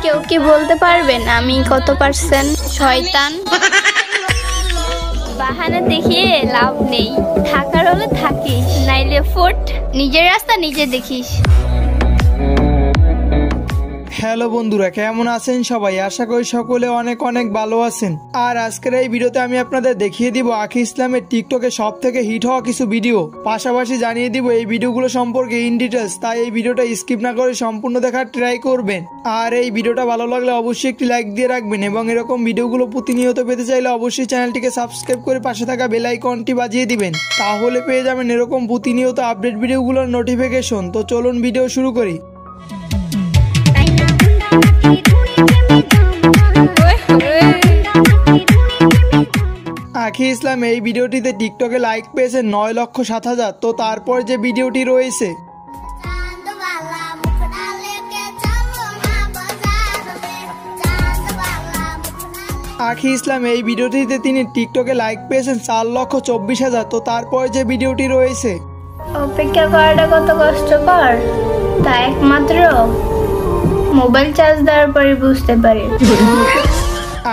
কেউ কি বলতে পারবেন আমি কত পার্সেন্ট শয়তান? বাহানা দেখিয়ে লাভ নেই, থাকার হলে থাকিস, নাইলে ফুট, নিজের রাস্তা নিজে দেখিস। হ্যালো বন্ধুরা, কেমন আছেন সবাই? আশা করি সকলে অনেক অনেক ভালো আছেন। আর আজকের এই ভিডিওতে আমি আপনাদের দেখিয়ে দিব আখি ইসলামের টিকটকে সব থেকে হিট হওয়া কিছু ভিডিও, পাশাপাশি জানিয়ে দিব এই ভিডিওগুলো সম্পর্কে ইন ডিটেলস। তাই এই ভিডিওটা স্কিপ না করে সম্পূর্ণ দেখার ট্রাই করবেন। আর এই ভিডিওটা ভালো লাগলে অবশ্যই একটি লাইক দিয়ে রাখবেন এবং এরকম ভিডিওগুলো প্রতিনিয়ত পেতে চাইলে অবশ্যই চ্যানেলটিকে সাবস্ক্রাইব করে পাশে থাকা বেল আইকনটি বাজিয়ে দিবেন, তাহলে পেয়ে যাবেন এরকম প্রতিনিয়ত আপডেট ভিডিওগুলোর নোটিফিকেশন। তো চলুন ভিডিও শুরু করি। আখি ইসলাম এই ভিডিওটিতে টিকটকে লাইক পেয়েছে 9,07,000। তো তারপর যে ভিডিওটি রয়েছে আখি ইসলাম এই ভিডিওটিতে তিনি টিকটকে লাইক পেয়েছেন 4,24,000। তো তারপর যে ভিডিওটি রয়েছে অপেক্ষা করাটা কত কষ্টকর তা একমাত্র মোবাইল চার্জ দেওয়ার পরে বুঝতে পারি।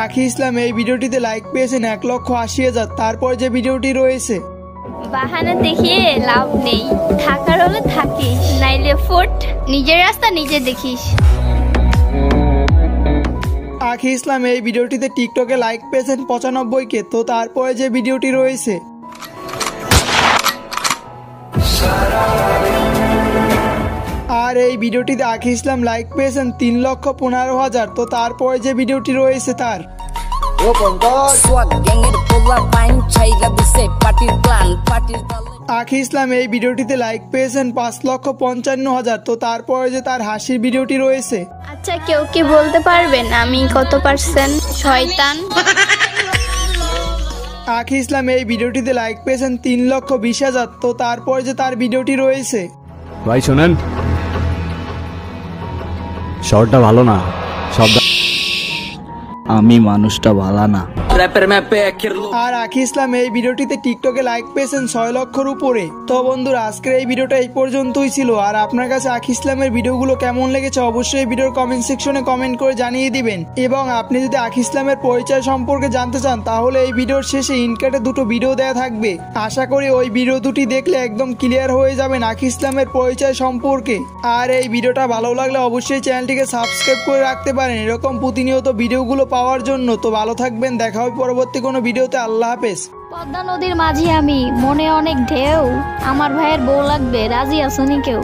আখি ইসলাম এই ভিডিওটিতে লাইক পেয়েছেন 1,80,000। তারপর যে ভিডিওটি রয়েছে বাহানা দেখিয়ে লাভ নেই, থাকার হলে থাকিস, নাইলে ফুট, নিজের রাস্তা নিজে দেখিস। আখি ইসলাম এই ভিডিওটিতে টিকটকে লাইক পেয়েছেন 95K। তো তারপরে যে ভিডিওটি রয়েছে আর এই ভিডিওটিতে আখি ইসলাম লাইক পেয়েছেন 3,15,000। তো তারপরে যে ভিডিওটি রয়েছে তার আখি ইসলাম এই ভিডিওটিতে লাইক পেয়েছেন 5,55,000। তো তারপরে যে তার হাসির ভিডিওটি রয়েছে আচ্ছা কেউ কি বলতে পারবেন আমি কত পার্সেন্ট শয়তান? আখি ইসলাম এই ভিডিওটিতে লাইক পেয়েছেন 3,20,000। তো তারপরে যে তার ভিডিওটি রয়েছে ভাই শোনেন, শর্টটা ভালো না, শব্দ আমি মানুষটা ভালো না। আর আখি ইসলাম এই ভিডিওটিতে টিকটকে লাইক পেয়েছেন 6,00,000-এর উপরে। তো বন্ধুরা আজকের এই ভিডিওটা এই পর্যন্তই ছিল। আর আপনার কাছে আখি ইসলামের ভিডিওগুলো কেমন লেগেছে অবশ্যই ভিডিওর কমেন্ট সেকশনে কমেন্ট করে জানিয়ে দিবেন। এবং আপনি যদি আখি ইসলামের পরিচয় সম্পর্কে জানতে চান তাহলে এই ভিডিওর শেষে ইনকাটে দুটো ভিডিও দেওয়া থাকবে। আশা করি ওই ভিডিও দুটি দেখলে একদম ক্লিয়ার হয়ে যাবেন আখি ইসলামের পরিচয় সম্পর্কে। আর এই ভিডিওটা ভালো লাগলে অবশ্যই চ্যানেলটিকে সাবস্ক্রাইব করে রাখতে পারেন এরকম প্রতিনিয়ত ভিডিওগুলো পাওয়ার জন্য। তো ভালো থাকবেন, দেখা হবে পরবর্তী কোনো ভিডিওতে। আল্লাহ হাফেজ। পদ্মা নদীর মাঝি আমি, মনে অনেক ঢেউ, আমার ভাইয়ের বউ লাগবে, রাজি আছো নি কেউ?